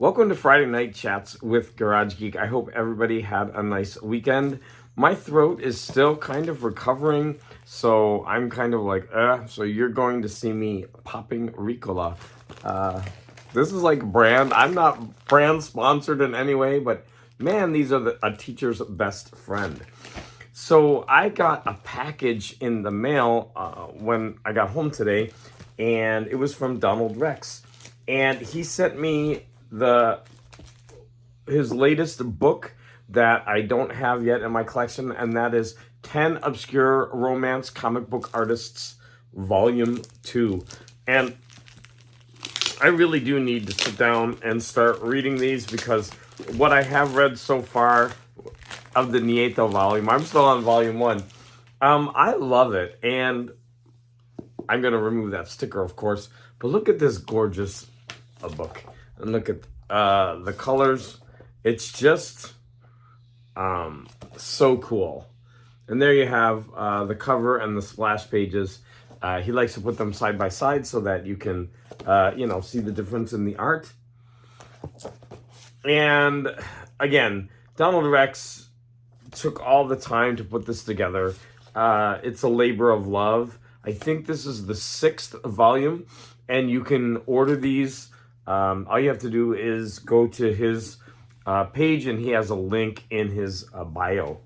Welcome to Friday Night Chats with Garage Geek. I hope everybody had a nice weekend. My throat is still kind of recovering, so I'm kind of like, so you're going to see me popping Ricola. This is like brand. I'm not brand sponsored in any way, but man, these are a teacher's best friend. So I got a package in the mail when I got home today, and it was from Donald Rex. And he sent me his latest book that I don't have yet in my collection, and that is 10 Obscure Romance Comic Book Artists Volume 2. And I really do need to sit down and start reading these, because what I have read so far of the Nieto volume, I'm still on volume 1. I love it, and I'm going to remove that sticker, of course. But look at this gorgeous book. And look at the colors. It's just so cool. And there you have the cover and the splash pages. He likes to put them side by side so that you can, see the difference in the art. And again, Donald Rex took all the time to put this together. It's a labor of love. I think this is the 6th volume, and you can order these. All you have to do is go to his page, and he has a link in his bio.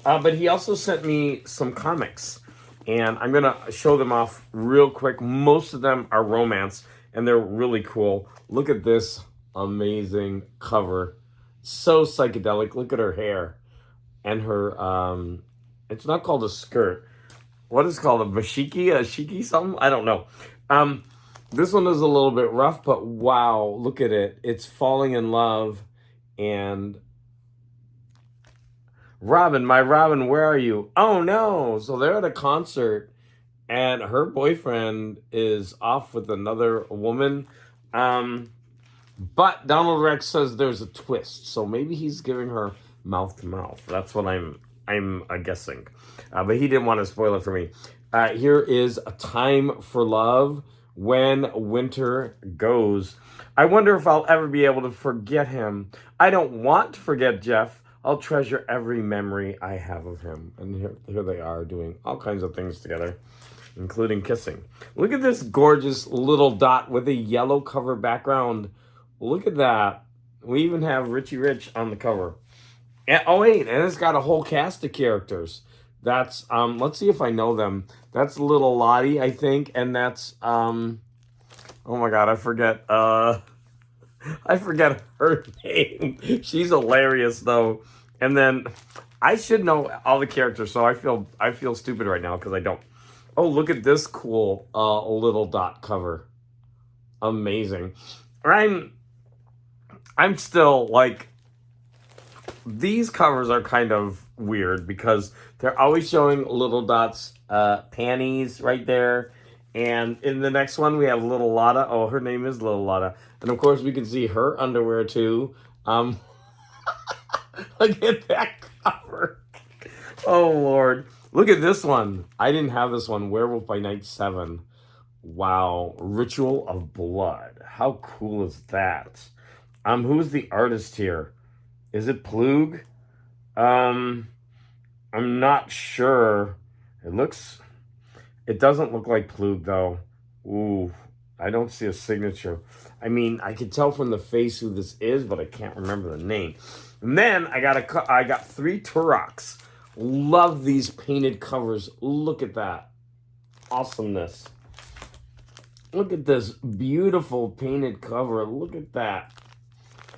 But he also sent me some comics, and I'm going to show them off real quick. Most of them are romance, and they're really cool. Look at this amazing cover. So psychedelic. Look at her hair and her, it's not called a skirt. What is it called? A shiki something? I don't know. This one is a little bit rough, but wow, look at it. It's falling in love. And Robin, my Robin, where are you? Oh no. So they're at a concert, and her boyfriend is off with another woman. But Donald Rex says there's a twist. So maybe he's giving her mouth to mouth. That's what I'm guessing. But he didn't want to spoil it for me. Here is A Time for Love, When Winter Goes. I wonder if I'll ever be able to forget him. I don't want to forget Jeff. I'll treasure every memory I have of him. And here they are doing all kinds of things together, including kissing. Look at this gorgeous little dot with a yellow cover background. Look at that. We even have Richie Rich on the cover. And, oh wait, and it's got a whole cast of characters. That's let's see if I know them. That's Little Lottie, I think, and that's oh my god, I forget her name. She's hilarious though. And then I should know all the characters, so I feel stupid right now because I don't. Oh, look at this cool little dot cover. Amazing. I'm still like, these covers are kind of weird because they're always showing Little Dot's panties right there. And in the next one, we have Little Lotta. Oh, her name is Little Lotta. And of course, we can see her underwear too. Look at that cover. Oh, Lord. Look at this one. I didn't have this one. Werewolf by Night 7. Wow. Ritual of Blood. How cool is that? Who's the artist here? Is it Plug? I'm not sure. It doesn't look like Plug though. Ooh, I don't see a signature. I mean, I can tell from the face who this is, but I can't remember the name. And then I got 3 Turoks. Love these painted covers. Look at that. Awesomeness. Look at this beautiful painted cover. Look at that.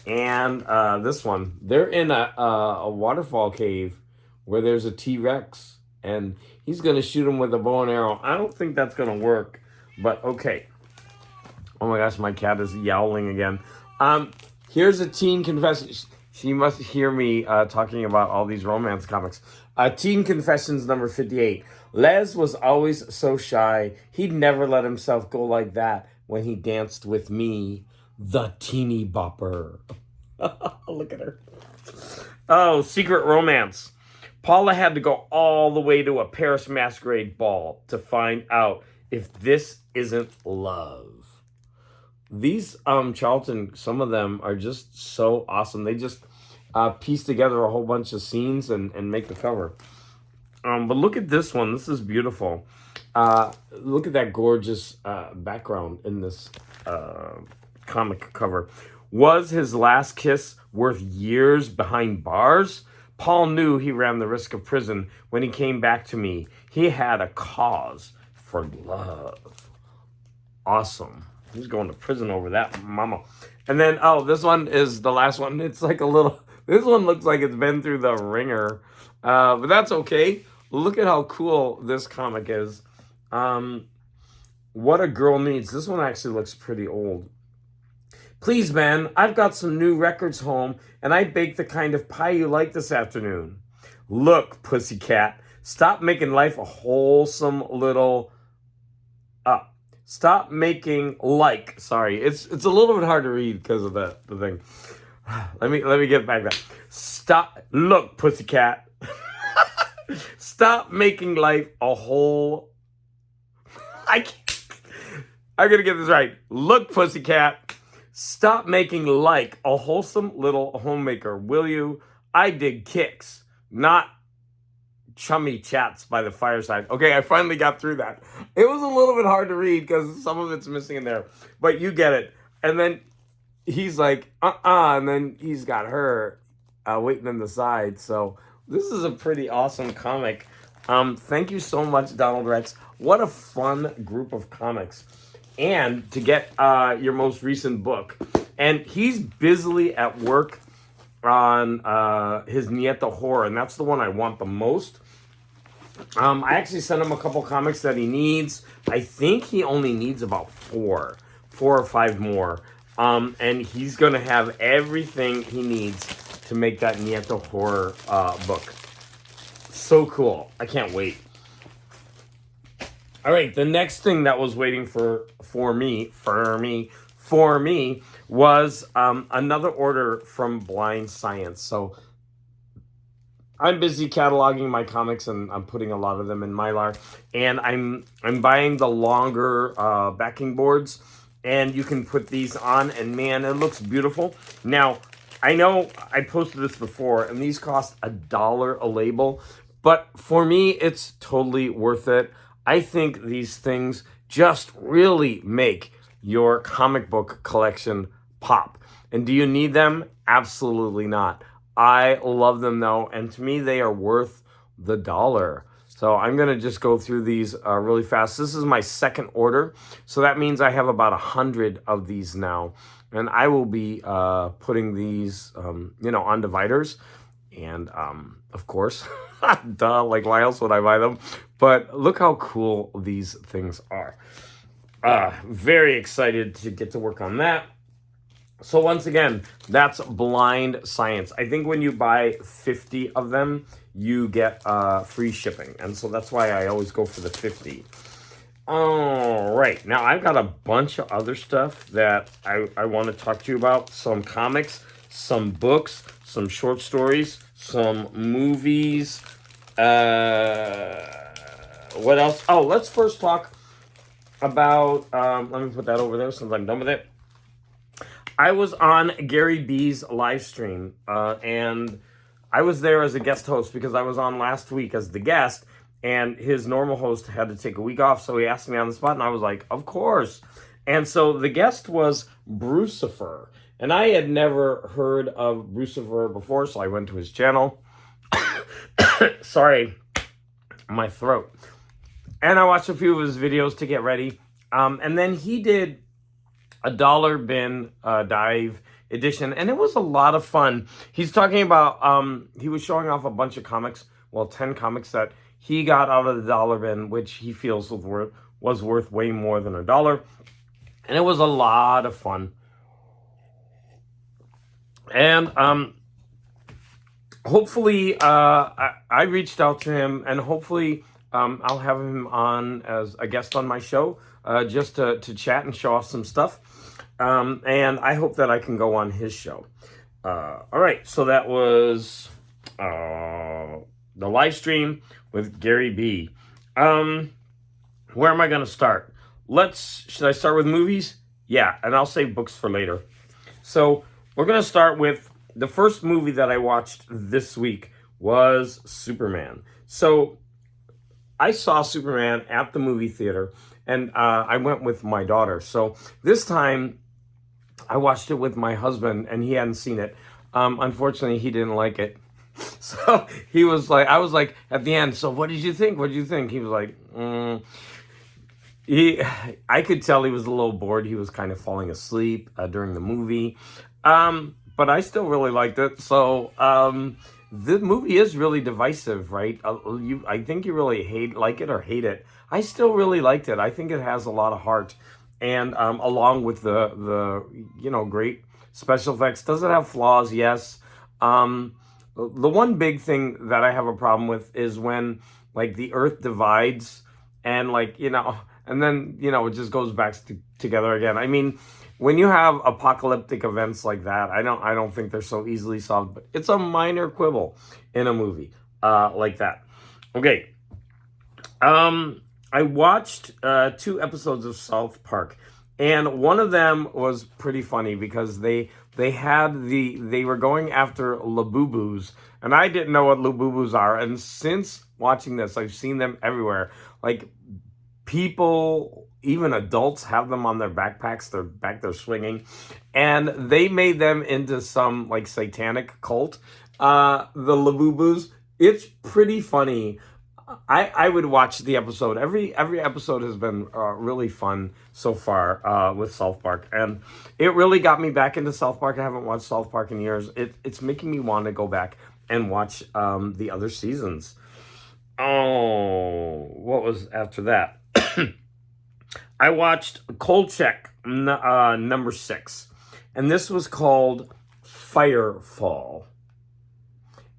And this one, they're in a waterfall cave where there's a T-Rex, and he's going to shoot him with a bow and arrow. I don't think that's going to work, but okay. Oh my gosh, my cat is yowling again. Here's a teen confession. She must hear me talking about all these romance comics. Teen Confessions number 58. Les was always so shy. He'd never let himself go like that when he danced with me. The teeny bopper. Look at her. Oh, Secret Romance. Paula had to go all the way to a Paris Masquerade ball to find out if this isn't love. These Charlton, some of them are just so awesome. They just piece together a whole bunch of scenes and make the cover. But look at this one. This is beautiful. Look at that gorgeous background in this comic cover. Was his last kiss worth years behind bars? Paul knew he ran the risk of prison when he came back to me. He had a cause for love. Awesome. He's going to prison over that, mama. And then, oh, this one is the last one. It's like a little, this one looks like it's been through the ringer. But that's okay. Look at how cool this comic is. What a Girl Needs. This one actually looks pretty old. Please, man, I've got some new records home, and I baked the kind of pie you like this afternoon. Look, pussycat, stop making life a wholesome little... Stop making sorry, it's a little bit hard to read because of the thing. Let me get back that. Look, pussycat. Stop making life a whole... I'm gonna get this right. Look, pussycat. Stop making a wholesome little homemaker, will you? I dig kicks, not chummy chats by the fireside. Okay, I finally got through that. It was a little bit hard to read because some of it's missing in there, but you get it. And then he's like, and then he's got her waiting on the side. So this is a pretty awesome comic. Thank you so much, Donald Rex. What a fun group of comics. And to get your most recent book. And he's busily at work on his Nieto Horror, and that's the one I want the most. I actually sent him a couple comics that he needs. I think he only needs about four or five more. And he's going to have everything he needs to make that Nieto Horror book. So cool. I can't wait. All right, the next thing that was waiting for me was another order from Blind Science. So I'm busy cataloging my comics, and I'm putting a lot of them in Mylar, and I'm buying the longer backing boards, and you can put these on, and man, it looks beautiful. Now, I know I posted this before, and these cost $1 a label, but for me, it's totally worth it. I think these things just really make your comic book collection pop. And do you need them? Absolutely not. I love them though, and to me they are worth the $1. So I'm going to just go through these really fast. This is my second order, so that means I have about 100 of these now. And I will be putting these, on dividers. And, of course, duh, like why else would I buy them? But look how cool these things are. Very excited to get to work on that. So once again, that's Blind Science. I think when you buy 50 of them, you get free shipping. And so that's why I always go for the 50. All right. Now, I've got a bunch of other stuff that I want to talk to you about. Some comics, some books, some short stories, some movies. What else? Oh, let's first talk about... let me put that over there since I'm done with it. I was on Gary B's live stream, and I was there as a guest host because I was on last week as the guest, and his normal host had to take a week off, so he asked me on the spot, and I was like, of course. And so the guest was Brucifer, and I had never heard of Brucifer before, so I went to his channel. Sorry, my throat. And I watched a few of his videos to get ready, and then he did a dollar bin dive edition, and it was a lot of fun. He's talking about, he was showing off a bunch of comics, 10 comics that he got out of the dollar bin, which he feels was worth way more than $1. And it was a lot of fun. And hopefully, I reached out to him, and hopefully I'll have him on as a guest on my show, just to chat and show off some stuff. And I hope that I can go on his show. All right, so that was the live stream with Gary B. Where am I going to start? Should I start with movies? Yeah, and I'll save books for later. So we're gonna start with the first movie that I watched this week was Superman. So I saw Superman at the movie theater, and I went with my daughter. So this time I watched it with my husband, and he hadn't seen it. Unfortunately, he didn't like it. So he was like, I was like at the end. So what did you think? What did you think? He was like, he. I could tell he was a little bored. He was kind of falling asleep during the movie, but I still really liked it. So the movie is really divisive, right? I think you really like it or hate it. I still really liked it. I think it has a lot of heart, and along with the great special effects. Does it have flaws? Yes. The one big thing that I have a problem with is when like the Earth divides and and then it just goes back together again. I mean, when you have apocalyptic events like that, I don't think they're so easily solved. But it's a minor quibble in a movie like that. Okay, I watched 2 episodes of South Park, and one of them was pretty funny because they were going after Labubus, and I didn't know what Labubus are. And since watching this, I've seen them everywhere. Like people, even adults, have them on their backpacks. They're back there swinging, and they made them into some like satanic cult. The Labubus. It's pretty funny. I would watch the episode. Every episode has been really fun so far with South Park, and it really got me back into South Park. I haven't watched South Park in years. It's making me want to go back and watch the other seasons. Oh, what was after that? I watched Kolchak number 6, and this was called Firefall.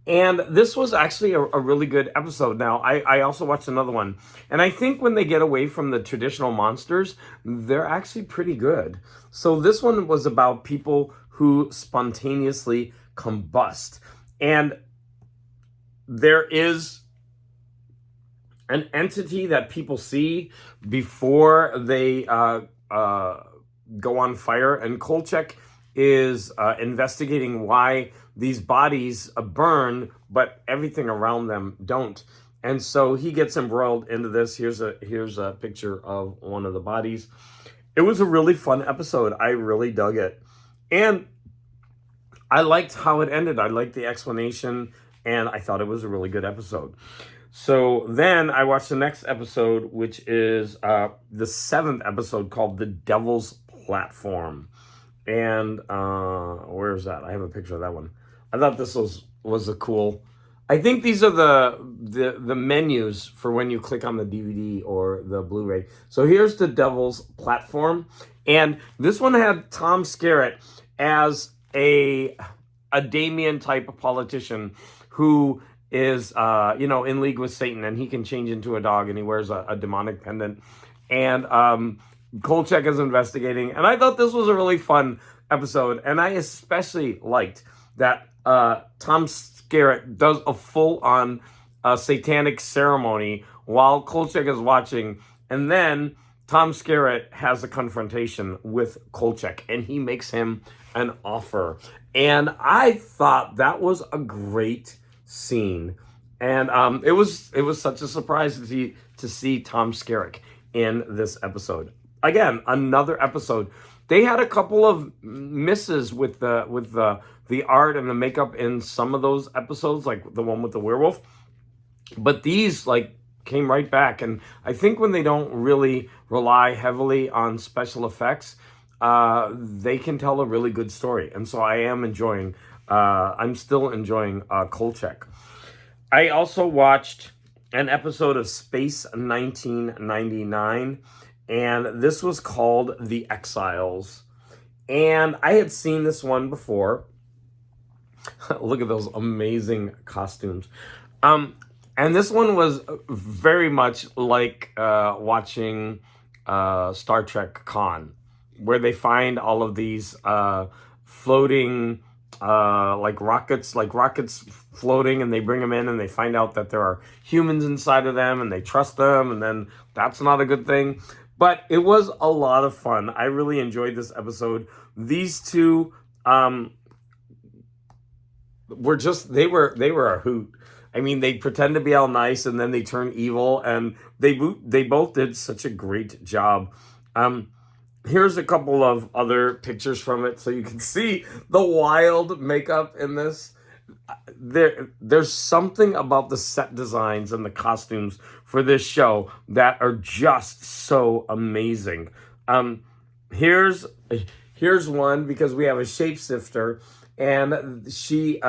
And this was actually a really good episode. Now, I also watched another one. And I think when they get away from the traditional monsters, they're actually pretty good. So this one was about people who spontaneously combust. And there is an entity that people see before they go on fire. And Kolchak is investigating why these bodies burn, but everything around them don't. And so he gets embroiled into this. Here's a picture of one of the bodies. It was a really fun episode. I really dug it. And I liked how it ended. I liked the explanation, and I thought it was a really good episode. So then I watched the next episode, which is the 7th episode called The Devil's Platform. And where is that? I have a picture of that one. I thought this was a cool. I think these are the menus for when you click on the DVD or the Blu-ray. So here's The Devil's Platform, and this one had Tom Skerritt as a Damien type of politician who is in league with Satan, and he can change into a dog, and he wears a demonic pendant, and Kolchak is investigating, and I thought this was a really fun episode, and I especially liked that Tom Skerritt does a full-on satanic ceremony while Kolchak is watching, and then Tom Skerritt has a confrontation with Kolchak, and he makes him an offer, and I thought that was a great scene, and it was such a surprise to see Tom Skerritt in this episode. Again, another episode. They had a couple of misses with the art and the makeup in some of those episodes, like the one with the werewolf. But these came right back, and I think when they don't really rely heavily on special effects, they can tell a really good story. And so I'm still enjoying Kolchak. I also watched an episode of Space 1999. And this was called The Exiles. And I had seen this one before. Look at those amazing costumes. And this one was very much like watching Star Trek Con, where they find all of these floating rockets floating, and they bring them in, and they find out that there are humans inside of them, and they trust them, and then that's not a good thing. But it was a lot of fun. I really enjoyed this episode. These two were a hoot. I mean, they pretend to be all nice and then they turn evil, and they both did such a great job. Here's a couple of other pictures from it so you can see the wild makeup in this. There's something about the set designs and the costumes for this show that are just so amazing. Here's one because we have a shapeshifter, and she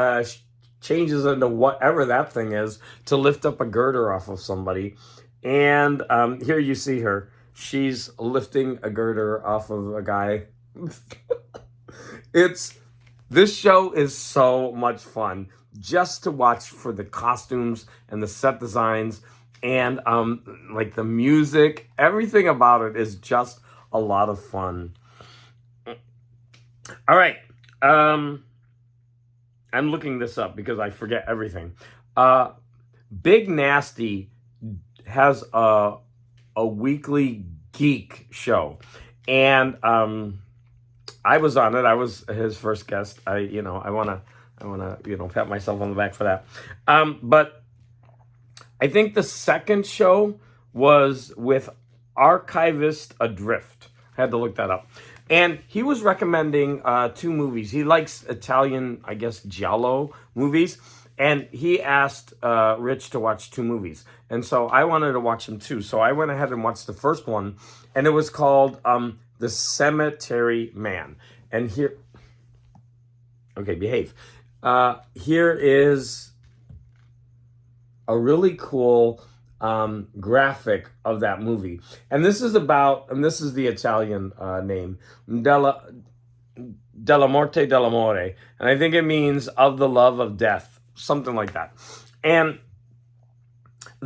changes into whatever that thing is to lift up a girder off of somebody. And here you see her. She's lifting a girder off of a guy. This show is so much fun just to watch for the costumes and the set designs and like the music. Everything about it is just a lot of fun. All right. I'm looking this up because I forget everything. Big Nasty has a weekly geek show, and I was on it. I was his first guest. I want to pat myself on the back for that. But I think the second show was with Archivist Adrift. I had to look that up. And he was recommending 2 movies. He likes Italian, I guess, giallo movies. And he asked Rich to watch 2 movies. And so I wanted to watch them too. So I went ahead and watched the first one. And it was called The Cemetery Man. And here... Okay, behave. Here is a really cool graphic of that movie. And this is the Italian name, Della Morte dell'Amore. And I think it means of the love of death, something like that. And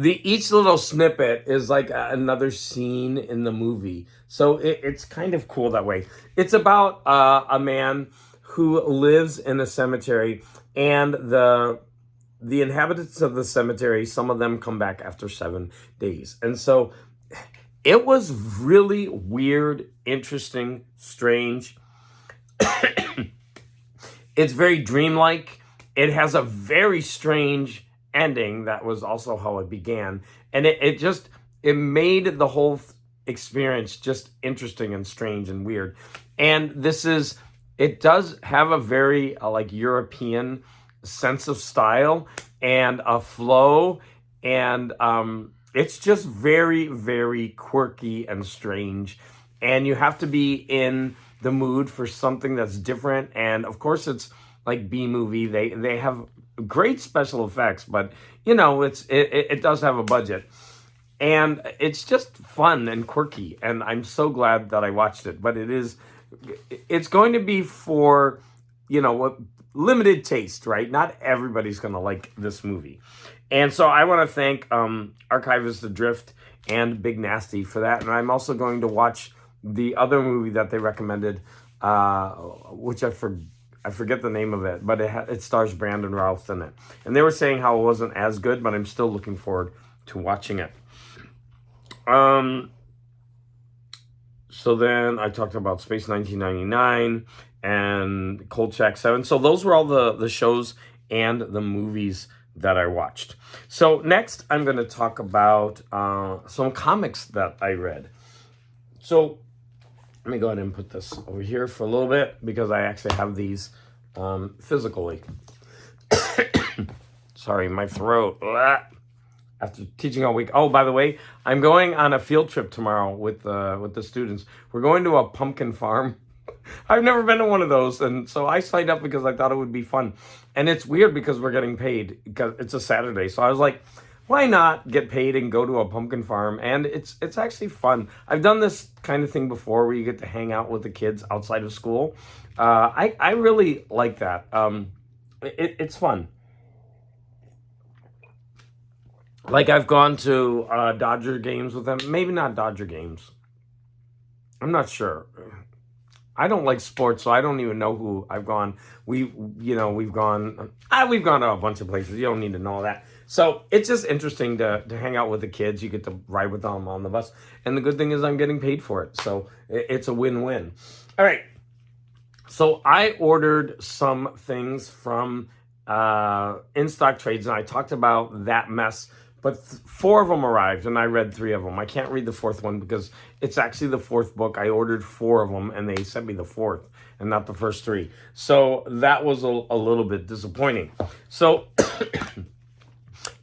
each little snippet is like another scene in the movie. So it's kind of cool that way. It's about a man who lives in a cemetery, and the inhabitants of the cemetery, some of them come back after 7 days. And so it was really weird, interesting, strange. It's very dreamlike. It has a very strange ending. That was also how it began. And it made the whole experience just interesting and strange and weird. And it does have a very like European sense of style and a flow, and it's just very, very quirky and strange, and you have to be in the mood for something that's different. And of course it's like B-movie. They have great special effects, but it does have a budget, and it's just fun and quirky, and I'm so glad that I watched it. But it's going to be for limited taste, right? Not everybody's going to like this movie. And so I want to thank Archivist Adrift and Big Nasty for that. And I'm also going to watch the other movie that they recommended, which I forget the name of it, but it stars Brandon Routh in it. And they were saying how it wasn't as good, but I'm still looking forward to watching it. So then I talked about Space 1999 and Kolchak 7. So those were all the shows and the movies that I watched. So next I'm going to talk about some comics that I read. So let me go ahead and put this over here for a little bit because I actually have these physically. Sorry, my throat. After teaching all week. Oh, by the way, I'm going on a field trip tomorrow with the students. We're going to a pumpkin farm. I've never been to one of those, and so I signed up because I thought it would be fun. And it's weird because we're getting paid because it's a Saturday. So I was like, why not get paid and go to a pumpkin farm? And it's actually fun. I've done this kind of thing before where you get to hang out with the kids outside of school. I really like that. It's fun. Like I've gone to Dodger games with them. Maybe not Dodger games. I'm not sure. I don't like sports, so I don't even know who I've gone. We've gone to a bunch of places. You don't need to know that. So it's just interesting to hang out with the kids. You get to ride with them on the bus. And the good thing is I'm getting paid for it. So it's a win-win. All right. So I ordered some things from In Stock Trades, and I talked about that mess. But 4 of them arrived, and I read 3 of them. I can't read the 4th one because it's actually the 4th book. I ordered 4 of them, and they sent me the 4th and not the first 3. So that was a little bit disappointing. So,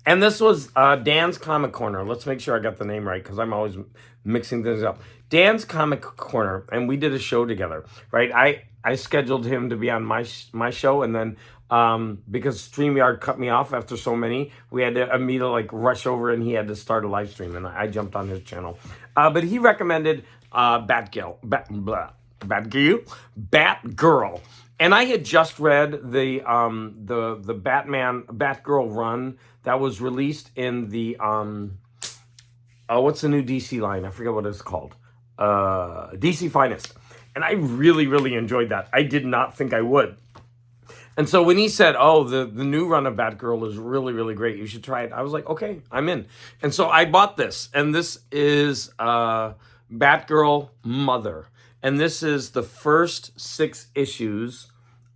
and this was Dan's Comic Corner. Let's make sure I got the name right because I'm always mixing things up. Dan's Comic Corner, and we did a show together, right? I scheduled him to be on my show, and then because StreamYard cut me off after so many, we had to immediately like rush over, and he had to start a live stream, and I jumped on his channel. But he recommended Batgirl, and I had just read the Batgirl run that was released in the what's the new DC line? I forget what it's called. DC Finest. And I really, really enjoyed that. I did not think I would. And so when he said, oh, the new run of Batgirl is really, really great, you should try it, I was like, okay, I'm in. And so I bought this. And this is Batgirl Mother. And this is the first 6 issues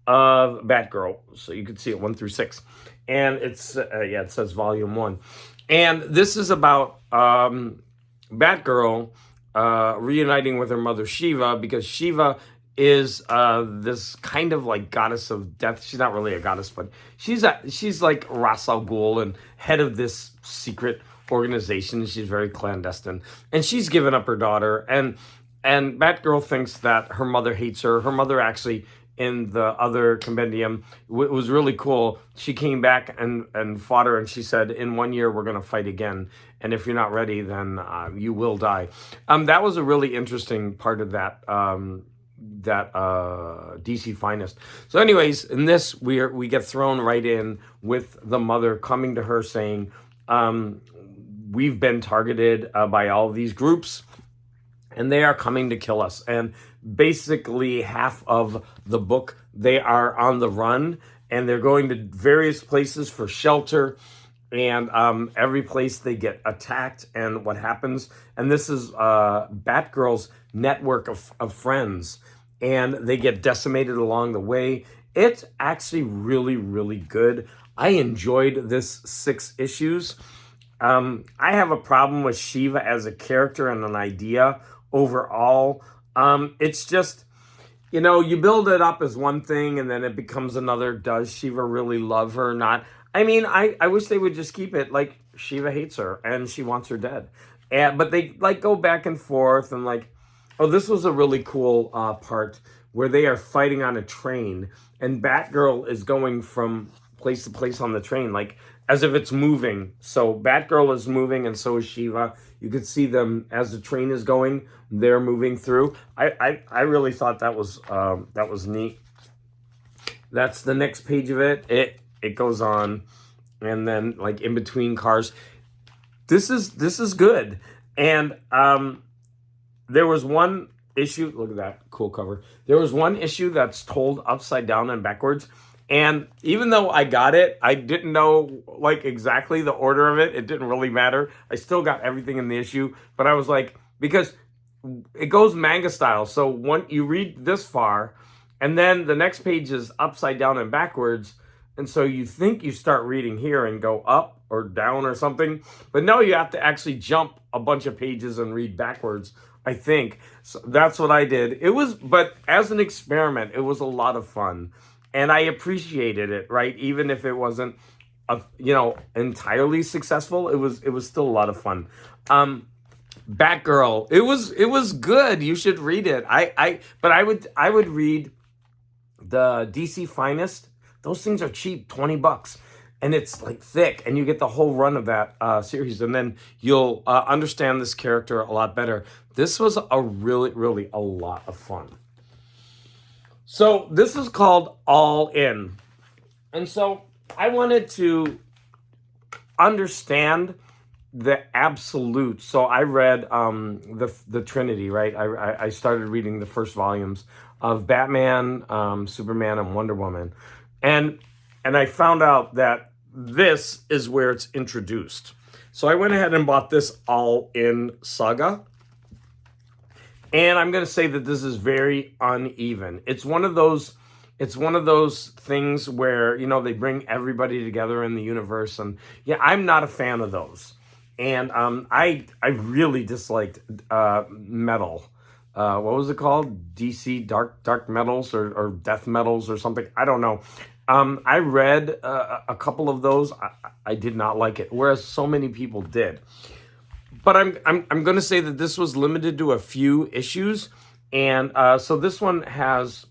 of Batgirl. So you can see it 1 through 6. And it's, it says volume 1. And this is about Batgirl reuniting with her mother Shiva, because Shiva is this kind of like goddess of death. She's not really a goddess, but she's like Ra's al Ghul and head of this secret organization. She's very clandestine, and she's given up her daughter. And Batgirl thinks that her mother hates her. Her mother actually, in the other compendium, it was really cool. She came back and fought her, and she said, in 1 year, we're going to fight again. And if you're not ready, then you will die. That was a really interesting part of that DC Finest. So anyways, in this, we get thrown right in with the mother coming to her saying, we've been targeted by all these groups, and they are coming to kill us. And basically half of the book, they are on the run, and they're going to various places for shelter, and every place they get attacked and what happens. And this is Batgirl's network of friends, and they get decimated along the way. It's actually really, really good. I enjoyed this 6 issues. I have a problem with Shiva as a character and an idea overall. It's just, you build it up as one thing and then it becomes another. Does Shiva really love her or not? I mean, I wish they would just keep it like Shiva hates her and she wants her dead. But they like go back and forth, and like, oh, this was a really cool part where they are fighting on a train, and Batgirl is going from place to place on the train, like as if it's moving. So Batgirl is moving, and so is Shiva. You could see them as the train is going; they're moving through. I really thought that was neat. That's the next page of it. It goes on, and then like in between cars. This is good. And there was one issue. Look at that cool cover. There was one issue that's told upside down and backwards. And even though I got it, I didn't know like exactly the order of it. It didn't really matter. I still got everything in the issue, but I was like, because it goes manga style. So when you read this far, and then the next page is upside down and backwards. And so you think you start reading here and go up or down or something. But no, you have to actually jump a bunch of pages and read backwards, I think. So that's what I did. But as an experiment, it was a lot of fun. And I appreciated it, right? Even if it wasn't, entirely successful, it was still a lot of fun. Batgirl, it was good. You should read it. But I would read the DC Finest. Those things are cheap, $20, and it's like thick, and you get the whole run of that series, and then you'll understand this character a lot better. This was a really, really a lot of fun. So this is called All In, and so I wanted to understand the absolute. So I read the Trinity, right? I started reading the first volumes of Batman, Superman, and Wonder Woman. And I found out that this is where it's introduced. So I went ahead and bought this all-in saga. And I'm going to say that this is very uneven. It's one of those things where, they bring everybody together in the universe, and yeah, I'm not a fan of those. And I really disliked metal. What was it called? DC Dark Metals or Death Metals or something. I don't know. I read a couple of those. I did not like it, whereas so many people did. But I'm going to say that this was limited to a few issues, and so this one has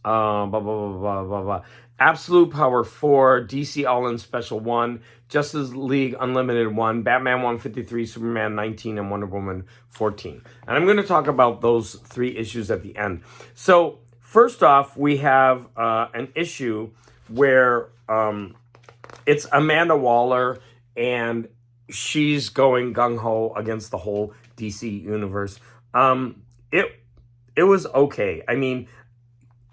blah, blah, blah, blah, blah, blah. Absolute Power 4, DC All-In Special 1, Justice League Unlimited 1, Batman 153, Superman 19, and Wonder Woman 14. And I'm going to talk about those 3 issues at the end. So first off, we have an issue where it's Amanda Waller, and she's going gung-ho against the whole DC universe. It was okay. I mean,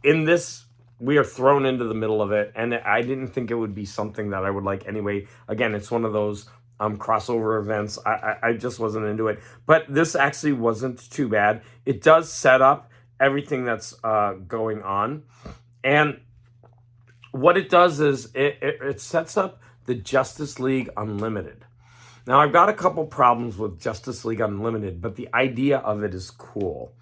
in this, we are thrown into the middle of it, and I didn't think it would be something that I would like anyway. Again, it's one of those crossover events. I just wasn't into it. But this actually wasn't too bad. It does set up everything that's going on. And what it does is it sets up the Justice League Unlimited. Now, I've got a couple problems with Justice League Unlimited, but the idea of it is cool.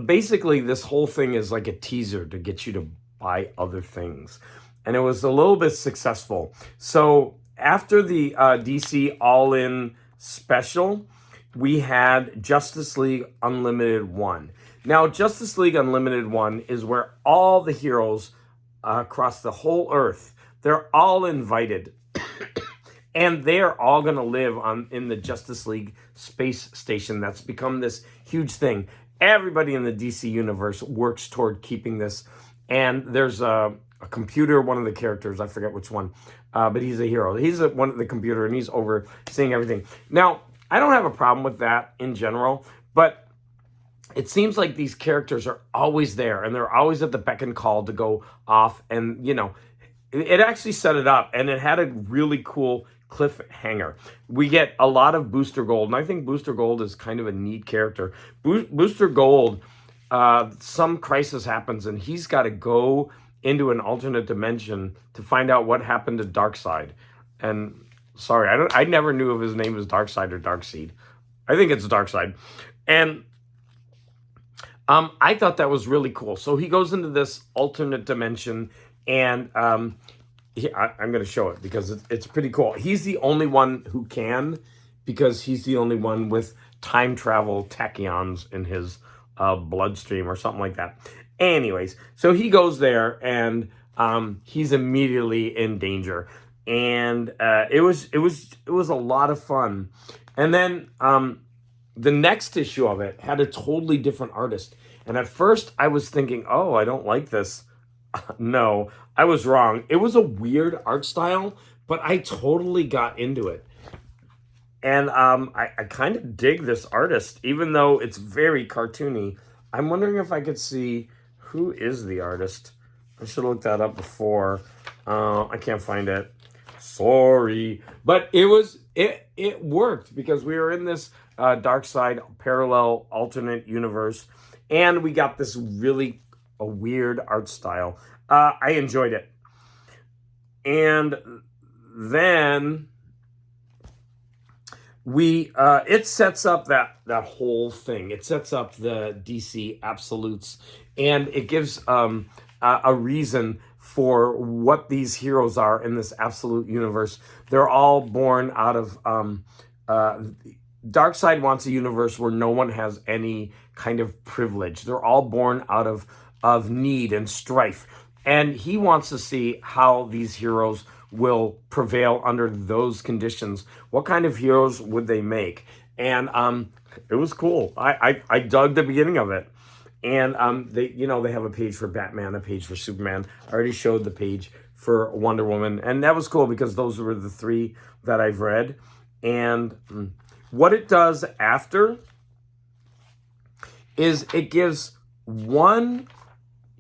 Basically, this whole thing is like a teaser to get you to buy other things. And it was a little bit successful. So after the DC All-In Special, we had Justice League Unlimited 1. Now, Justice League Unlimited 1 is where all the heroes across the whole Earth, they're all invited. And they're all going to live in the Justice League space station that's become this huge thing. Everybody in the DC universe works toward keeping this. And there's a computer, one of the characters, I forget which one, but he's a hero. He's one of the computer, and he's overseeing everything. Now, I don't have a problem with that in general, but it seems like these characters are always there, and they're always at the beck and call to go off. And, it actually set it up, and it had a really cool cliffhanger. We get a lot of Booster Gold, and I think Booster Gold is kind of a neat character. Booster Gold, some crisis happens, and he's got to go into an alternate dimension to find out what happened to Darkseid. And sorry, I never knew if his name was Darkseid or Darkseid. I think it's Darkseid. And I thought that was really cool. So he goes into this alternate dimension, and I'm going to show it because it's pretty cool. He's the only one who can, because he's the only one with time travel tachyons in his bloodstream or something like that. Anyways, so he goes there, and he's immediately in danger. And it was a lot of fun. And then the next issue of it had a totally different artist. And at first I was thinking, oh, I don't like this. No, I was wrong. It was a weird art style, but I totally got into it. And I kind of dig this artist, even though it's very cartoony. I'm wondering if I could see who is the artist. I should have looked that up before. I can't find it. Sorry. But it worked, because we were in this Darkseid parallel alternate universe, and we got this really a weird art style. I enjoyed it. And then it sets up that whole thing. It sets up the DC absolutes, and it gives a reason for what these heroes are in this absolute universe. They're all born out of Darkseid wants a universe where no one has any kind of privilege. They're all born out of need and strife. And he wants to see how these heroes will prevail under those conditions. What kind of heroes would they make? And it was cool. I dug the beginning of it. And they have a page for Batman, a page for Superman. I already showed the page for Wonder Woman. And that was cool, because those were the 3 that I've read. And what it does after is it gives 1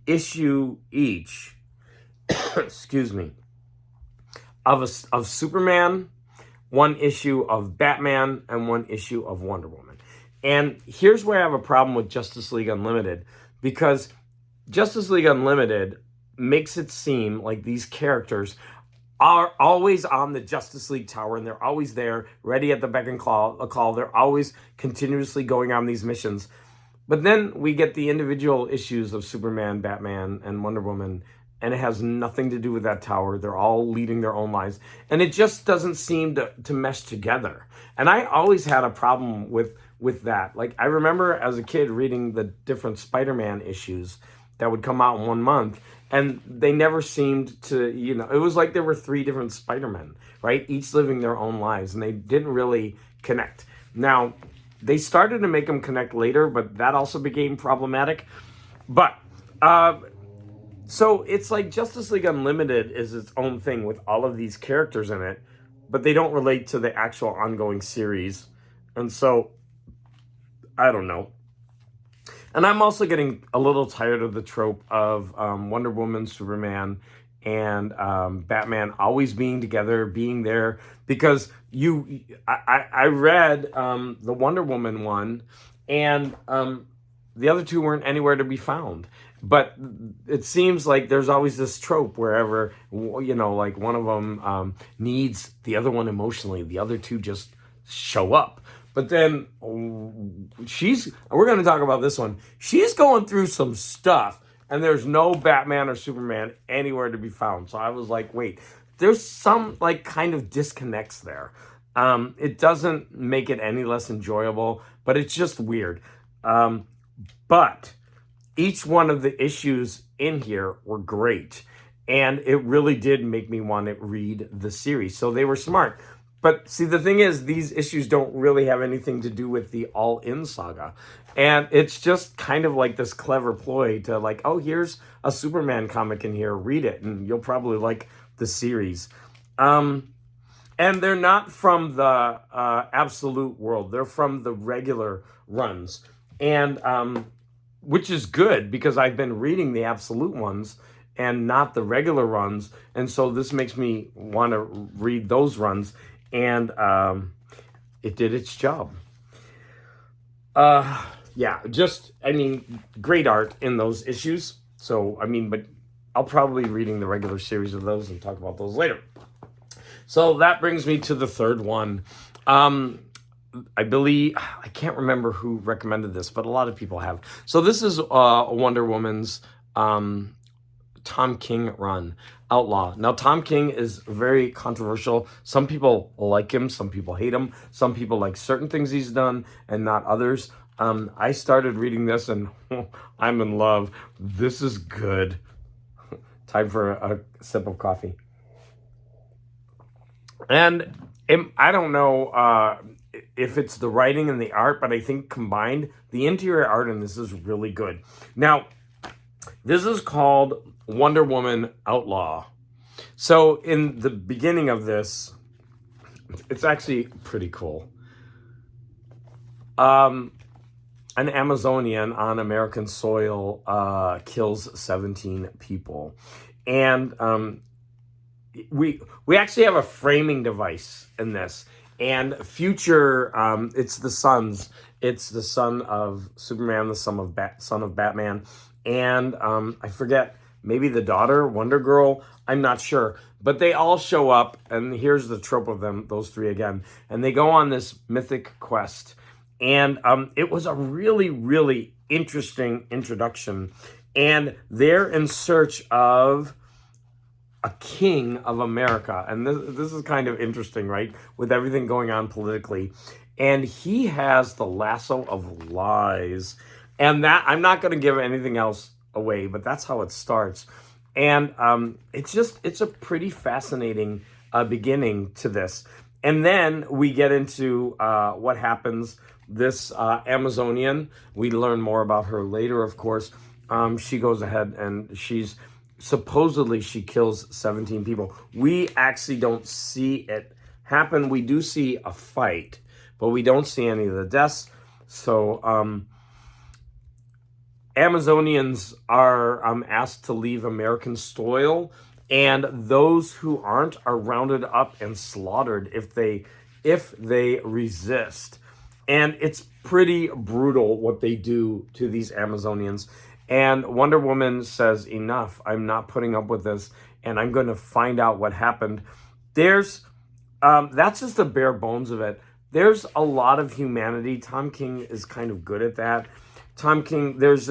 issue each, excuse me, of Superman, one issue of Batman, and one issue of Wonder Woman. And here's where I have a problem with Justice League Unlimited, because Justice League Unlimited makes it seem like these characters are always on the Justice League Tower, and they're always there, ready at the beck and call. They're always continuously going on these missions. But then we get the individual issues of Superman, Batman, and Wonder Woman, and it has nothing to do with that tower. They're all leading their own lives. And it just doesn't seem to mesh together. And I always had a problem with that. Like, I remember as a kid reading the different Spider-Man issues that would come out in 1 month, and they never seemed to, it was like there were 3 different Spider-Men, right? Each living their own lives, and they didn't really connect. Now, they started to make them connect later, but that also became problematic. But, so it's like Justice League Unlimited is its own thing with all of these characters in it, but they don't relate to the actual ongoing series. And so, I don't know. And I'm also getting a little tired of the trope of Wonder Woman, Superman, and Batman always being together, being there. Because I read the Wonder Woman one, and the other 2 weren't anywhere to be found. But it seems like there's always this trope wherever, like one of them needs the other one emotionally. The other 2 just show up. But then we're going to talk about this one. She's going through some stuff, and there's no Batman or Superman anywhere to be found. So I was like, wait, there's some like kind of disconnects there. It doesn't make it any less enjoyable, but it's just weird. But each one of the issues in here were great. And it really did make me want to read the series. So they were smart. But see, the thing is, these issues don't really have anything to do with the All-In saga. And it's just kind of like this clever ploy to like, oh, here's a Superman comic in here, read it, and you'll probably like the series. And they're not from the Absolute world. They're from the regular runs. And which is good, because I've been reading the Absolute ones and not the regular runs. And so this makes me want to read those runs. And it did its job. Yeah, great art in those issues. So, but I'll probably be reading the regular series of those and talk about those later. So that brings me to the third one. I believe, I can't remember who recommended this, but a lot of people have. So this is Wonder Woman's Tom King run, Outlaw. Now, Tom King is very controversial. Some people like him, some people hate him. Some people like certain things he's done and not others. I started reading this and I'm in love. This is good. Time for a sip of coffee. And I don't know if it's the writing and the art, but I think combined, the interior art in this is really good. Now, this is called Wonder Woman Outlaw. So in the beginning of this, it's actually pretty cool. An Amazonian on American soil kills 17 people. And we actually have a framing device in this. And future, it's the sons. It's the son of Superman, the son of Batman. And I forget, maybe the daughter, Wonder Girl, I'm not sure. But they all show up, and here's the trope of them, those 3 again. And they go on this mythic quest. And it was a really, really interesting introduction. And they're in search of a king of America. And this is kind of interesting, right? With everything going on politically. And he has the lasso of lies. And that, I'm not going to give anything else away, but that's how it starts. And it's a pretty fascinating beginning to this. And then we get into what happens. This Amazonian, we learn more about her later, of course. She goes ahead and supposedly she kills 17 people. We actually don't see it happen. We do see a fight, but we don't see any of the deaths. So Amazonians are asked to leave American soil and those who aren't are rounded up and slaughtered if they resist. And it's pretty brutal what they do to these Amazonians. And Wonder Woman says, enough, I'm not putting up with this, and I'm going to find out what happened. That's just the bare bones of it. There's a lot of humanity. Tom King is kind of good at that. Tom King, there's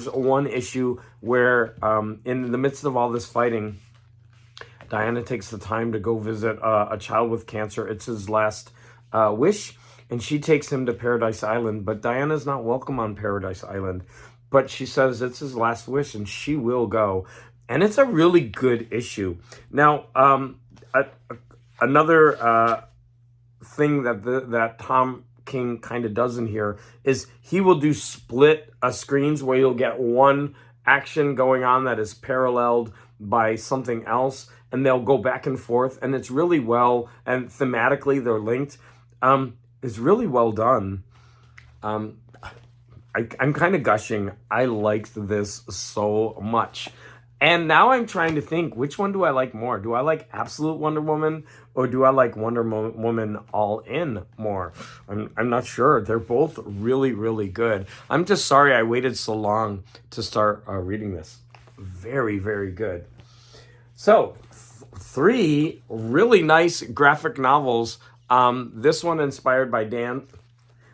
one issue where in the midst of all this fighting, Diana takes the time to go visit a child with cancer. It's his last wish, and she takes him to Paradise Island. But Diana's not welcome on Paradise Island. But she says it's his last wish, and she will go. And it's a really good issue. Now, another thing that Tom King kind of does in here is he will do split screens where you'll get one action going on that is paralleled by something else, and they'll go back and forth, and it's really well, and thematically they're linked. It's really well done. I'm kind of gushing. I liked this so much. And now I'm trying to think, which one do I like more? Do I like Absolute Wonder Woman, or do I like Wonder Woman All In more? I'm not sure. They're both really, really good. I'm just sorry I waited so long to start reading this. Very, very good. So, 3 really nice graphic novels. This one inspired by Dan.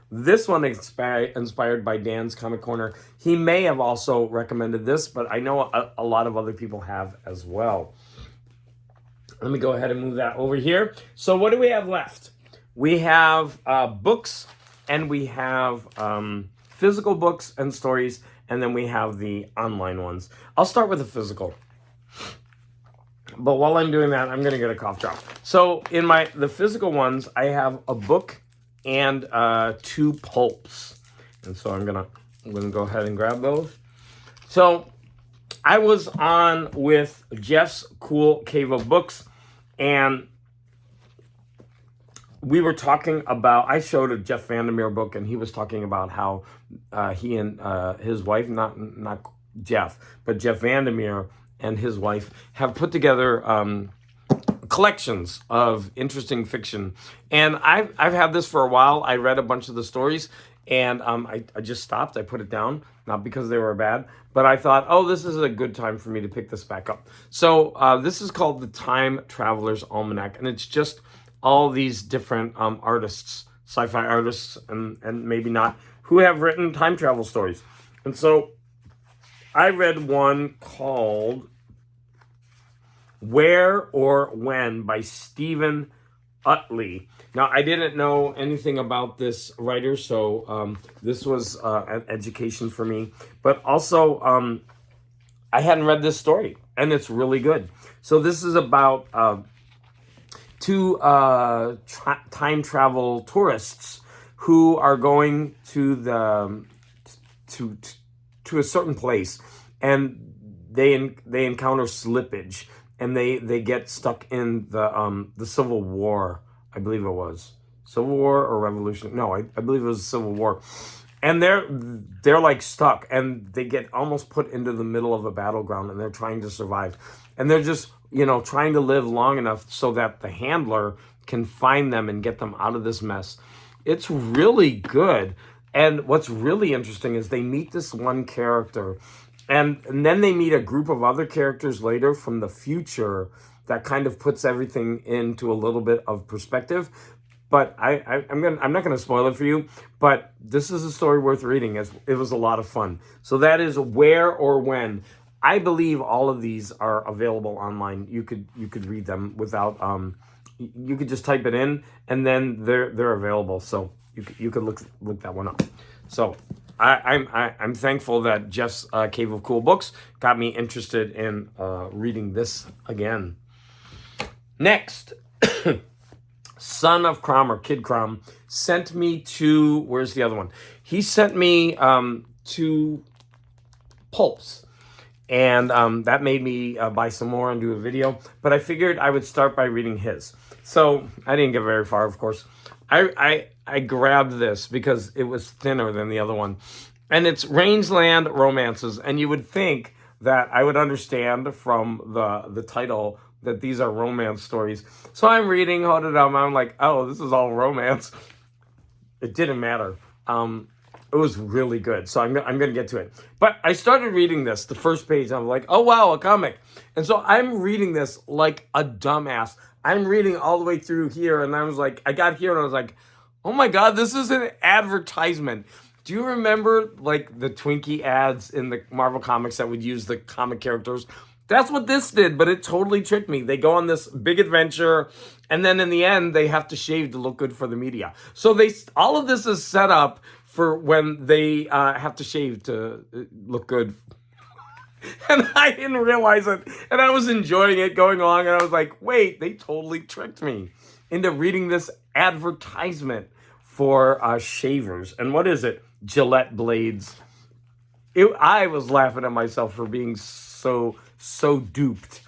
This one inspired by Dan's Comic Corner. He may have also recommended this, but I know a lot of other people have as well. Let me go ahead and move that over here. So what do we have left? We have books, and we have physical books and stories, and then we have the online ones. I'll start with the physical. But while I'm doing that, I'm going to get a cough drop. So in the physical ones, I have a book and 2 pulps. And so I'm gonna go ahead and grab those. So I was on with Jeff's Cool Cave of Books, and we were talking about, I showed a Jeff Vandermeer book, and he was talking about how he and his wife, not Jeff, but Jeff Vandermeer and his wife have put together collections of interesting fiction. And I've had this for a while. I read a bunch of the stories, and I just stopped. I put it down, not because they were bad, but I thought, oh, this is a good time for me to pick this back up. So this is called the Time Traveler's Almanac, and it's just all these different artists, sci-fi artists, and maybe not, who have written time travel stories. And so I read one called Where or When by Stephen Utley. Now, I didn't know anything about this writer, so this was an education for me. But also, I hadn't read this story, and it's really good. So this is about 2 time travel tourists who are going to to a certain place, and they encounter slippage, and they get stuck in the Civil War. I believe it was Civil War or Revolution. No, I believe it was Civil War. And they're like stuck, and they get almost put into the middle of a battleground, and they're trying to survive. And they're just, trying to live long enough so that the handler can find them and get them out of this mess. It's really good. And what's really interesting is they meet this one character, and then they meet a group of other characters later from the future that kind of puts everything into a little bit of perspective. But I'm not gonna spoil it for you, but this is a story worth reading. It was a lot of fun. So that is Where or When. I believe all of these are available online. You could read them without you could just type it in, and then they're available. So you could look that one up. So I'm thankful that Jeff's Cave of Cool Books got me interested in reading this again. Next, Son of Crom, or Kid Crom, sent me to, where's the other one? He sent me to pulps. And that made me buy some more and do a video. But I figured I would start by reading his. So I didn't get very far, of course. I grabbed this because it was thinner than the other one. And it's Rangeland Romances. And you would think that I would understand from the title that these are romance stories. So I'm reading Hododama. I'm like, oh, this is all romance. It didn't matter. It was really good. So I'm going to get to it. But I started reading this, the first page. I'm like, oh, wow, a comic. And so I'm reading this like a dumbass. I'm reading all the way through here. And I was like, I got here and I was like, oh my God, this is an advertisement. Do you remember like the Twinkie ads in the Marvel comics that would use the comic characters? That's what this did, but it totally tricked me. They go on this big adventure, and then in the end, they have to shave to look good for the media. So all of this is set up for when they have to shave to look good. And I didn't realize it, and I was enjoying it going along, and I was like, wait, they totally tricked me into reading this advertisement for shavers. And what is it? Gillette blades. I was laughing at myself for being so duped.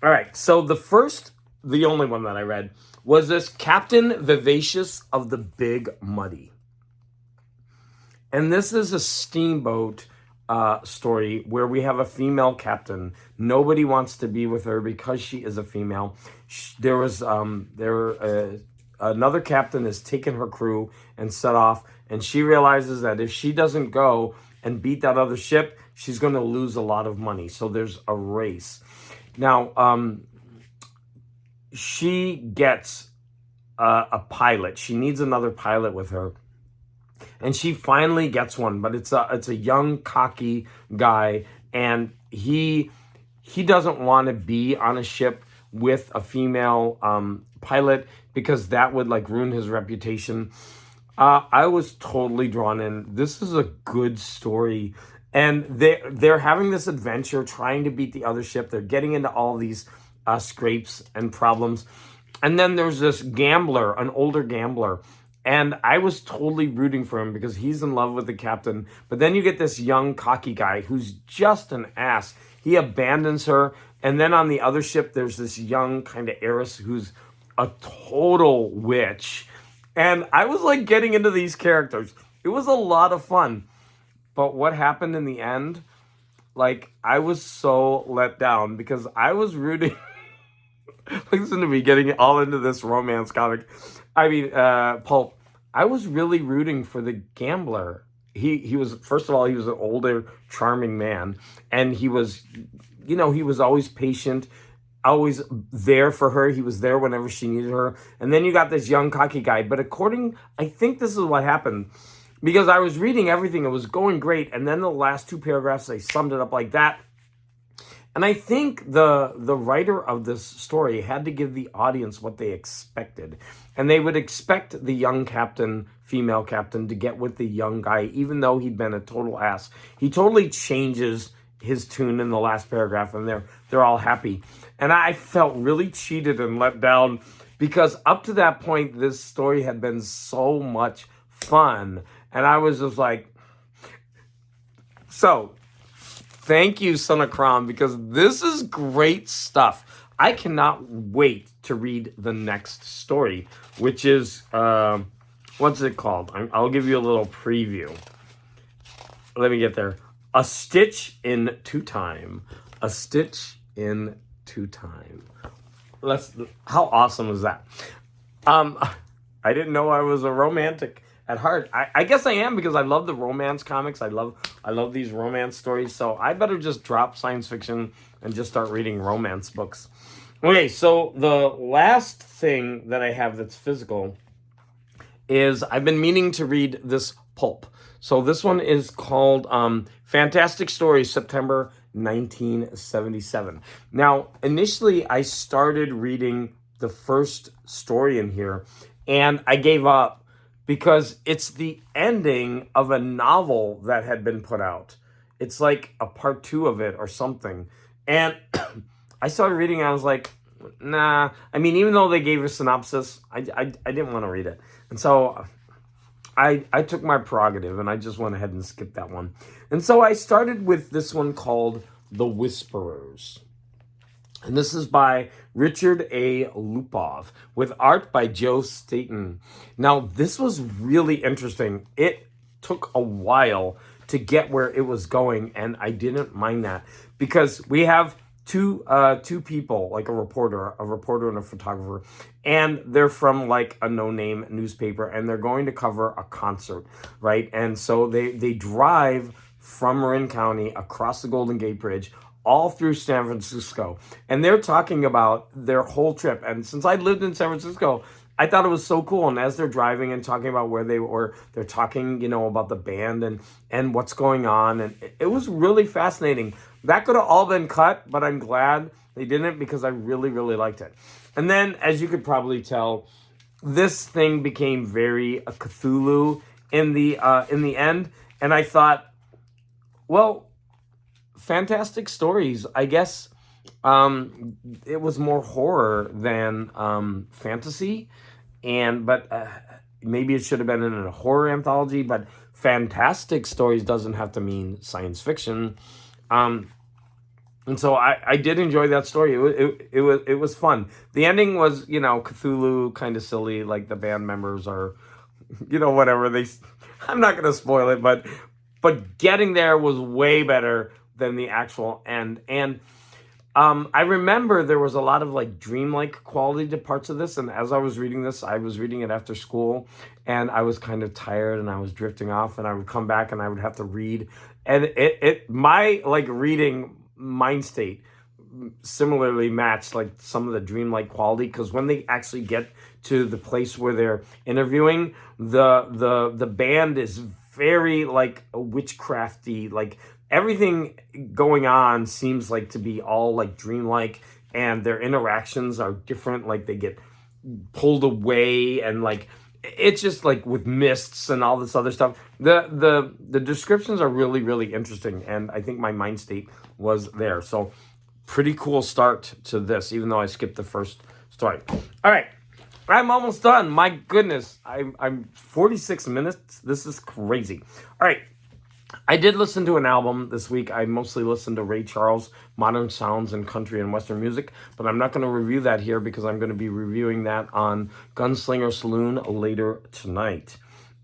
All right, so the only one that I read was this Captain Vivacious of the Big Muddy. And this is a steamboat story where we have a female captain. Nobody wants to be with her because she is a female. Another captain has taken her crew and set off, and she realizes that if she doesn't go and beat that other ship, she's going to lose a lot of money. So there's a race. Now, she gets a pilot. She needs another pilot with her. And she finally gets one, but it's a young, cocky guy, and he doesn't want to be on a ship with a female pilot because that would like ruin his reputation. I was totally drawn in. This is a good story, and they're having this adventure trying to beat the other ship. They're getting into all these scrapes and problems, and then there's this gambler, an older gambler. And I was totally rooting for him because he's in love with the captain. But then you get this young, cocky guy who's just an ass. He abandons her. And then on the other ship, there's this young kind of heiress who's a total witch. And I was like getting into these characters. It was a lot of fun. But what happened in the end? Like, I was so let down because I was rooting. Listen to me getting all into this romance comic. Pulp. I was really rooting for the gambler. He was, first of all, he was an older, charming man. And he was always patient, always there for her. He was there whenever she needed her. And then you got this young, cocky guy. But I think this is what happened. Because I was reading everything. It was going great. And then the last two paragraphs, they summed it up like that. And I think the writer of this story had to give the audience what they expected. And they would expect the young captain, female captain, to get with the young guy, even though he'd been a total ass. He totally changes his tune in the last paragraph, and they're all happy. And I felt really cheated and let down because up to that point, this story had been so much fun. And I was just like, so... Thank you, Son of Crom, because this is great stuff. I cannot wait to read the next story, which is, what's it called? I'll give you a little preview. Let me get there. A Stitch in Two Time. A Stitch in Two Time. How awesome is that? I didn't know I was a romantic at heart. I guess I am because I love the romance comics. I love these romance stories. So I better just drop science fiction and just start reading romance books. Okay, so the last thing that I have that's physical is I've been meaning to read this pulp. So this one is called Fantastic Stories, September 1977. Now, initially I started reading the first story in here and I gave up. Because it's the ending of a novel that had been put out. It's like a part 2 of it or something. And I started reading and I was like, nah. I mean, even though they gave a synopsis, I didn't want to read it. And so I took my prerogative and I just went ahead and skipped that one. And so I started with this one called The Whisperers. And this is by Richard A. Lupov with art by Joe Staton. Now, this was really interesting. It took a while to get where it was going, and I didn't mind that because we have two people, like a reporter and a photographer, and they're from like a no-name newspaper, and they're going to cover a concert, right? And so they drive from Marin County across the Golden Gate Bridge all through San Francisco, and they're talking about their whole trip. And since I lived in San Francisco, I thought it was so cool. And as they're driving and talking about where they were, they're talking, about the band and what's going on. And it was really fascinating. That could have all been cut, but I'm glad they didn't, because I really, really liked it. And then, as you could probably tell, this thing became very Cthulhu in the end. And I thought, well, fantastic stories. I guess it was more horror than fantasy, but maybe it should have been in a horror anthology. But fantastic stories doesn't have to mean science fiction. And so I did enjoy that story. It was fun. The ending was, Cthulhu, kind of silly. Like the band members are, whatever they. I'm not gonna spoil it, but getting there was way better than the actual end. And I remember there was a lot of like dreamlike quality to parts of this. And as I was reading this, I was reading it after school, and I was kind of tired, and I was drifting off, and I would come back and I would have to read. And my like reading mind state similarly matched like some of the dreamlike quality, because when they actually get to the place where they're interviewing, the band is very like witchcrafty, like everything going on seems like to be all like dreamlike, and their interactions are different. Like they get pulled away, and like it's just like with mists and all this other stuff. The descriptions are really, really interesting, and I think my mind state was there. So pretty cool start to this, even though I skipped the first story. All right, I'm almost done. My goodness, I'm 46 minutes. This is crazy. All right. I did listen to an album this week. I mostly listened to Ray Charles, Modern Sounds and Country and Western Music, but I'm not going to review that here because I'm going to be reviewing that on Gunslinger Saloon later tonight.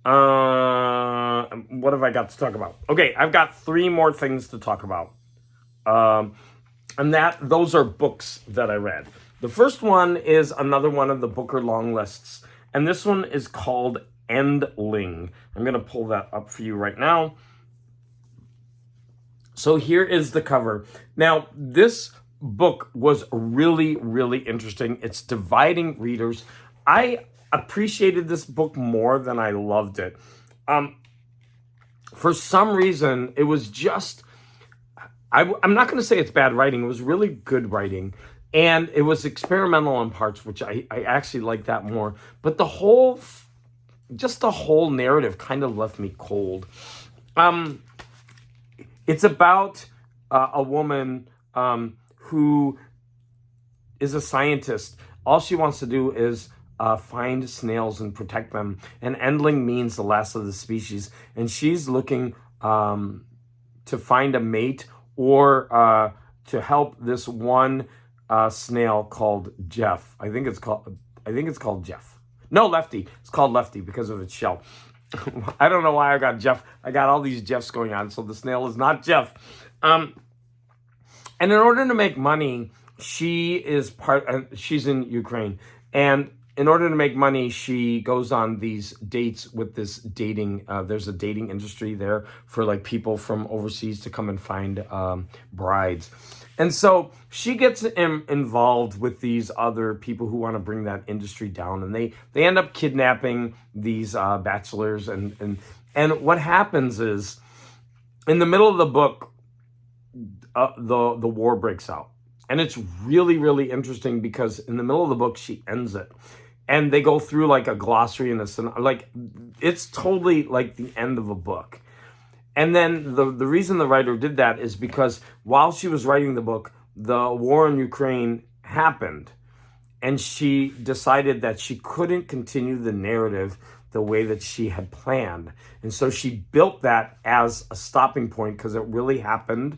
What have I got to talk about? Okay, I've got 3 more things to talk about. And those are books that I read. The first one is another one of the Booker long lists, and this one is called Endling. I'm going to pull that up for you right now. So here is the cover. Now, this book was really, really interesting. It's dividing readers. I appreciated this book more than I loved it. For some reason, it was just, I'm not going to say it's bad writing. It was really good writing. And it was experimental in parts, which I actually like that more. But the whole narrative kind of left me cold. It's about a woman who is a scientist. All she wants to do is find snails and protect them. And Endling means the last of the species. And she's looking to find a mate, or to help this one snail called Jeff. I think it's called Jeff. No, Lefty. It's called Lefty because of its shell. I don't know why I got Jeff. I got all these Jeffs going on, so the snail is not Jeff. And in order to make money, she's in Ukraine. And in order to make money, she goes on these dates with this dating. There's a dating industry there for like people from overseas to come and find brides. And so she gets involved with these other people who want to bring that industry down, and they end up kidnapping these bachelors. And what happens is, in the middle of the book, the war breaks out, and it's really, really interesting because in the middle of the book she ends it, and they go through like a glossary and like it's totally like the end of a book. And then the reason the writer did that is because while she was writing the book, the war in Ukraine happened. And she decided that she couldn't continue the narrative the way that she had planned. And so she built that as a stopping point because it really happened.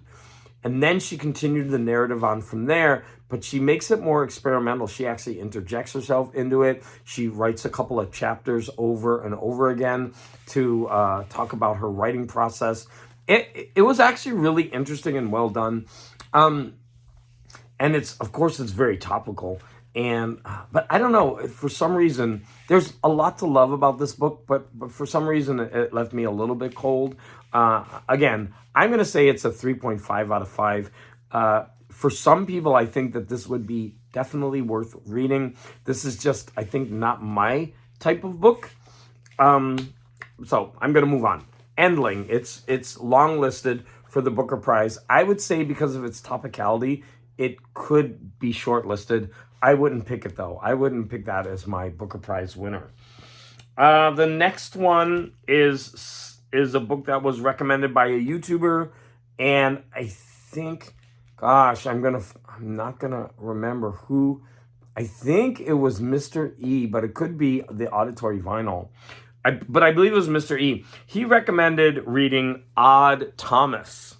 And then she continued the narrative on from there, but she makes it more experimental. She actually interjects herself into it. She writes a couple of chapters over and over again to talk about her writing process. It was actually really interesting and well done. Um, and it's, of course, it's very topical. And but I don't know, for some reason there's a lot to love about this book, but for some reason it left me a little bit cold. Again, I'm going to say it's a 3.5 out of 5. For some people, I think that this would be definitely worth reading. This is just, I think, not my type of book. So I'm going to move on. Endling, it's long listed for the Booker Prize. I would say because of its topicality, it could be shortlisted. I wouldn't pick it though. I wouldn't pick that as my Booker Prize winner. The next one is a book that was recommended by a YouTuber, and I think, gosh, I'm not gonna remember who. I think it was Mr. E, but it could be the Auditory Vinyl. But I believe it was Mr. E. He recommended reading Odd Thomas.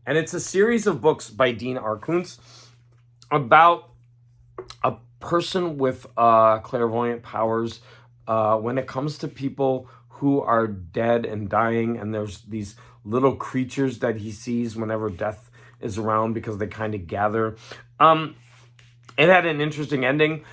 And it's a series of books by Dean R. Koontz about a person with clairvoyant powers when it comes to people who are dead and dying. And there's these little creatures that he sees whenever death is around because they kind of gather. It had an interesting ending.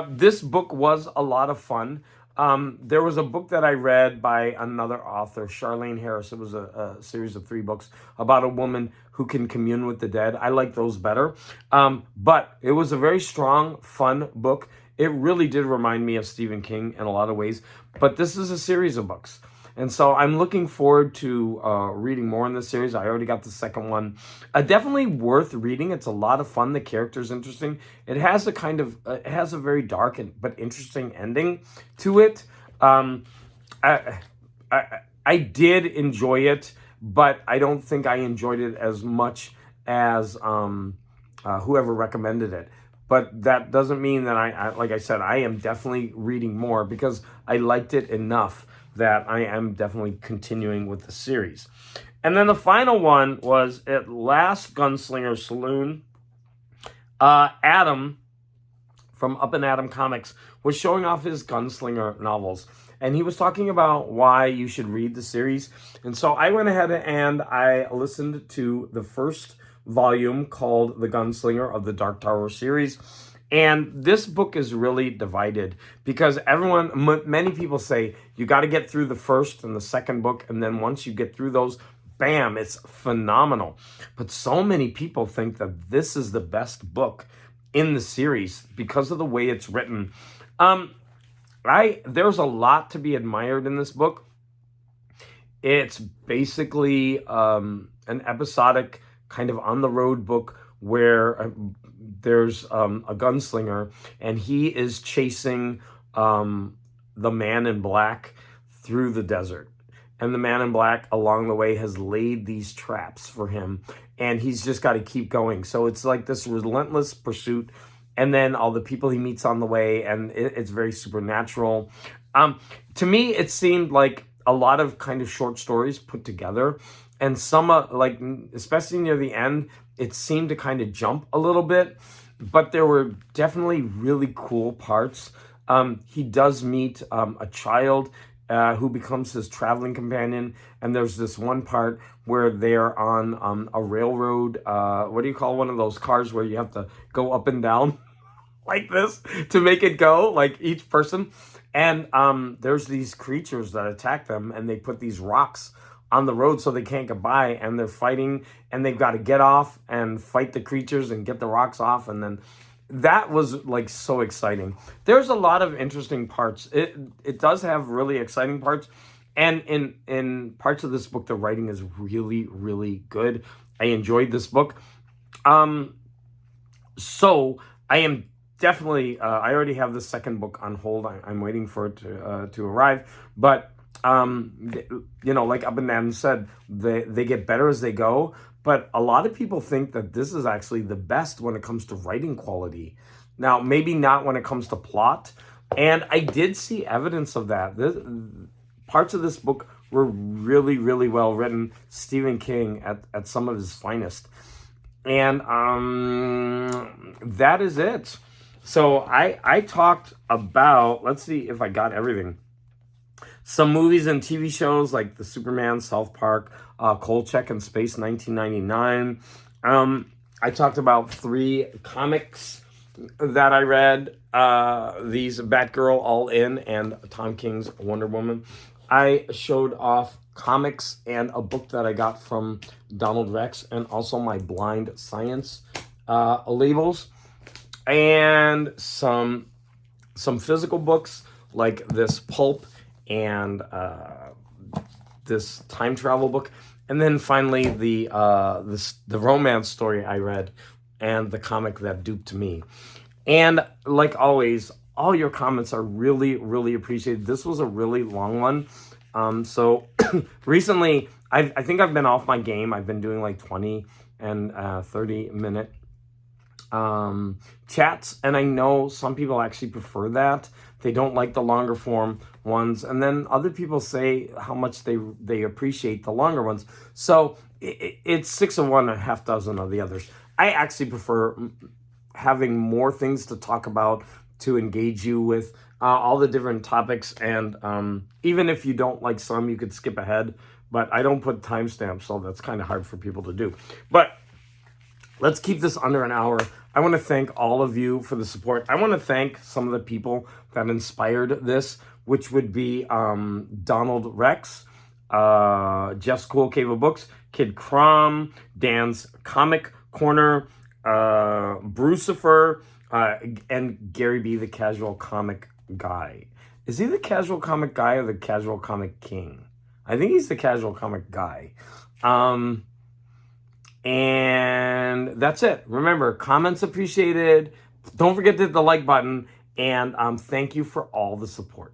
This book was a lot of fun. There was a book that I read by another author, Charlaine Harris. It was a series of 3 books about a woman who can commune with the dead. I like those better. But it was a very strong, fun book. It really did remind me of Stephen King in a lot of ways. But this is a series of books. And so I'm looking forward to reading more in this series. I already got the second one. Definitely worth reading. It's a lot of fun. The character's interesting. It has it has a very dark but interesting ending to it. I did enjoy it, but I don't think I enjoyed it as much as whoever recommended it. But that doesn't mean that like I said, I am definitely reading more because I liked it enough that I am definitely continuing with the series. And then the final one was at Last Gunslinger Saloon. Adam from Up and Adam Comics was showing off his Gunslinger novels. And he was talking about why you should read the series. And so I went ahead and I listened to the first volume called The Gunslinger of the Dark Tower series. And this book is really divided because many people say you got to get through the first and the second book. And then once you get through those, bam, it's phenomenal. But so many people think that this is the best book in the series because of the way it's written. There's a lot to be admired in this book. It's basically an episodic kind of on the road book where there's a gunslinger and he is chasing the man in black through the desert. And the man in black along the way has laid these traps for him and he's just got to keep going. So it's like this relentless pursuit. And then all the people he meets on the way, and it's very supernatural. To me, it seemed like a lot of kind of short stories put together. And some, like, especially near the end, it seemed to kind of jump a little bit. But there were definitely really cool parts. He does meet a child who becomes his traveling companion. And there's this one part where they're on a railroad. What do you call one of those cars where you have to go up and down like this to make it go, like each person? And there's these creatures that attack them, and they put these rocks on the road so they can't get by, and they're fighting, and they've got to get off and fight the creatures and get the rocks off. And then that was like so exciting. There's a lot of interesting parts. It does have really exciting parts. And in parts of this book, the writing is really, really good. I enjoyed this book. So I am definitely, I already have the second book on hold. I'm waiting for it to arrive. But, like Up and Adam said, they get better as they go. But a lot of people think that this is actually the best when it comes to writing quality. Now, maybe not when it comes to plot. And I did see evidence of that. Parts of this book were really, really well written. Stephen King at some of his finest. And that is it. So I talked about, let's see if I got everything. Some movies and TV shows like The Superman, South Park, Kolchak in Space 1999. I talked about 3 comics that I read. These Batgirl All In and Tom King's Wonder Woman. I showed off comics and a book that I got from Donald Rex, and also my blind science labels, and some physical books like this Pulp and this time travel book, and then finally the romance story I read and the comic that duped me. And like always, all your comments are really, really appreciated. This was a really long one. So recently, I think I've been off my game. I've been doing like 20 and 30-minute chats, and I know some people actually prefer that. They don't like the longer form ones, and then other people say how much they appreciate the longer ones. So it's 6 of one and a half dozen of the others. I actually prefer having more things to talk about, to engage you with all the different topics, and even if you don't like some, you could skip ahead, but I don't put timestamps, so that's kind of hard for people to do. But let's keep this under an hour. I want to thank all of you for the support. I want to thank some of the people that inspired this, which would be Donald Rex, Jeff's Cool Cave of Books, Kid Crom, Dan's Comic Corner, Brucifer, and Gary B, the Casual Comic Guy. Is he the Casual Comic Guy or the Casual Comic King? I think he's the Casual Comic Guy. And that's it. Remember, comments appreciated. Don't forget to hit the like button. And thank you for all the support.